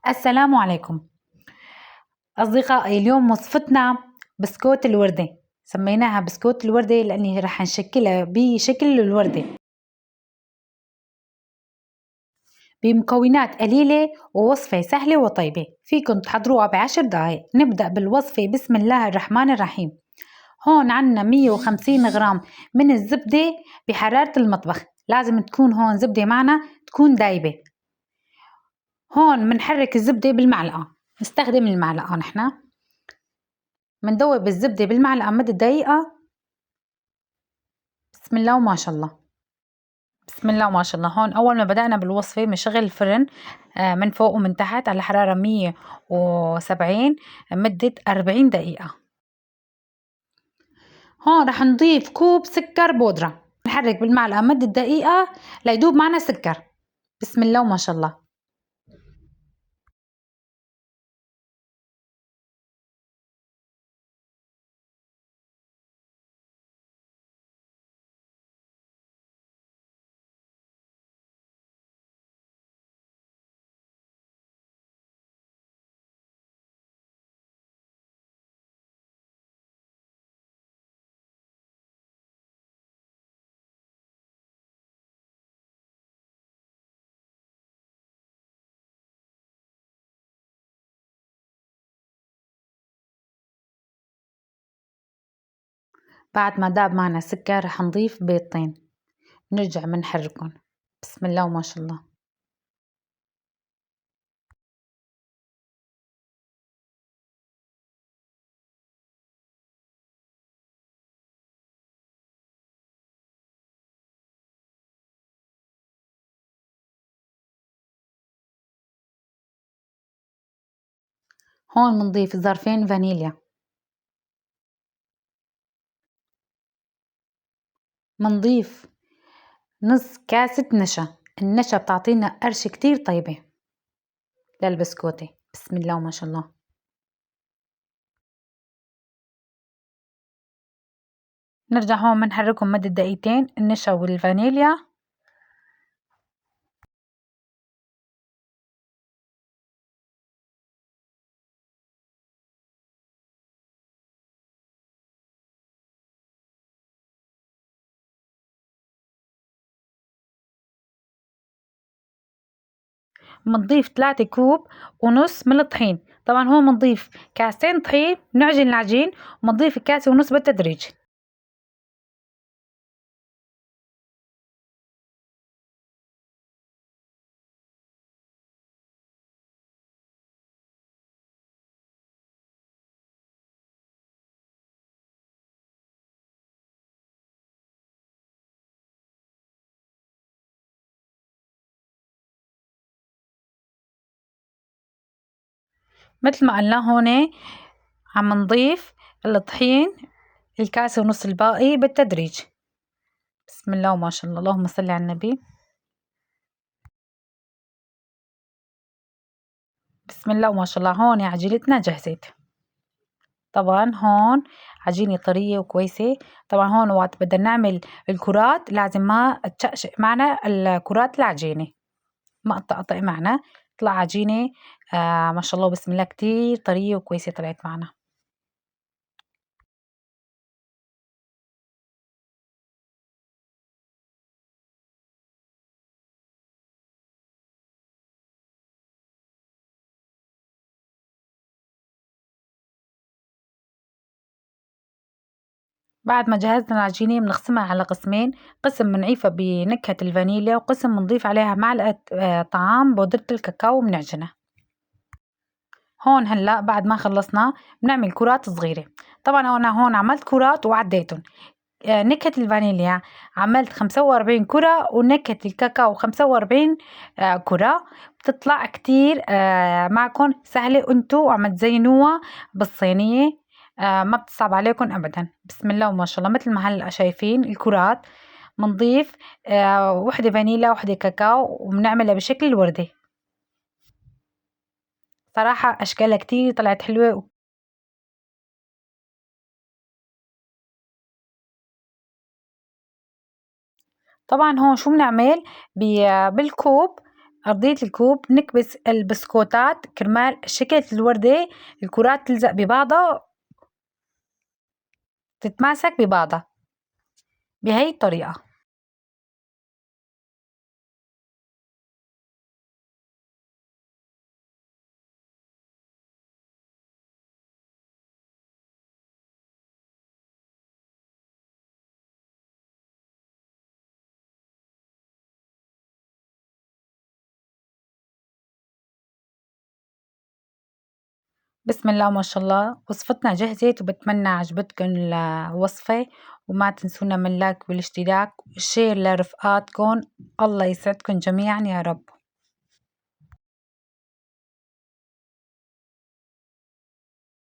السلام عليكم أصدقائي. اليوم وصفتنا بسكوت الوردة. سميناها بسكوت الوردة لأني رح نشكلها بشكل الوردة بمكونات قليلة ووصفة سهلة وطيبة، فيكن تحضروها ب10 دقايق. نبدأ بالوصفة. بسم الله الرحمن الرحيم. هون عنا 150 غرام من الزبدة بحرارة المطبخ، لازم تكون هون زبدة معنا تكون دايبة. هون منحرك الزبدة بالمعلقة، نستخدم المعلقة. نحن مندوب الزبدة بالمعلقة مدة دقيقة. بسم الله وما شاء الله، بسم الله وما شاء الله. هون أول ما بدأنا بالوصفة بنشغل الفرن من فوق ومن تحت على حرارة 170 مدة 40 دقيقة. هون رح نضيف كوب سكر بودرة، نحرك بالمعلقة مدة دقيقة ليدوب معنا سكر. بسم الله وما شاء الله. بعد ما داب معنا سكر رح نضيف بيضتين، نرجع منحركن. بسم الله وما شاء الله. هون منضيف ظرفين فانيليا، منضيف نص كاسة نشا. النشا بتعطينا قرشة كتير طيبة للبسكوتة. بسم الله وما شاء الله. نرجع هون منحركهم مدة دقيقتين النشا والفانيليا. منضيف 3.5 كوب من الطحين. طبعا هون منضيف كاسين طحين، نعجن العجين ومنضيف 1.5 كاسة بالتدريج. مثل ما قلنا هون عم نضيف الطحين 1.5 كاسة الباقي بالتدريج. بسم الله وما شاء الله، اللهم صل على النبي. بسم الله وما شاء الله. هون عجينتنا جهزت. طبعا هون عجينة طرية وكويسة. طبعا هون وقت بدنا نعمل الكرات لازم ما تشقشق معنا الكرات العجينة، ما تقطع معنا. طلع عجينة ما شاء الله بسم الله كتير طرية وكويسة طلعت معنا. بعد ما جهزنا العجينة بنقسمها على قسمين، قسم بنعيفها بنكهة الفانيليا وقسم بنضيف عليها معلقة طعام بودرة الكاكاو وبنعجنها. هون هلا بعد ما خلصنا بنعمل كرات صغيرة. طبعا أنا هون عملت كرات وعديتهم. نكهة الفانيليا عملت 45 كرة ونكهة الكاكاو 45 كرة. بتطلع كتير معكم سهلة انتو عم تزينوها بالصينية، ما بتصعب عليكم ابدا. بسم الله وما شاء الله. مثل ما هلا شايفين الكرات منضيف وحدة فانيليا وحدة كاكاو وبنعملها بشكل الوردة. صراحة اشكالها كتير طلعت حلوة. طبعا هون شو بنعمل بالكوب أرضية الكوب نكبس البسكوتات كرمال شكل الوردة الكرات تلزق ببعضها تتماسك ببعضها بهي الطريقة. بسم الله ما شاء الله، وصفتنا جهزت وبتمنى عجبتكم الوصفة، وما تنسونا من لايك والاشتراك والشير لرفقاتكم. الله يسعدكم جميعا يا رب.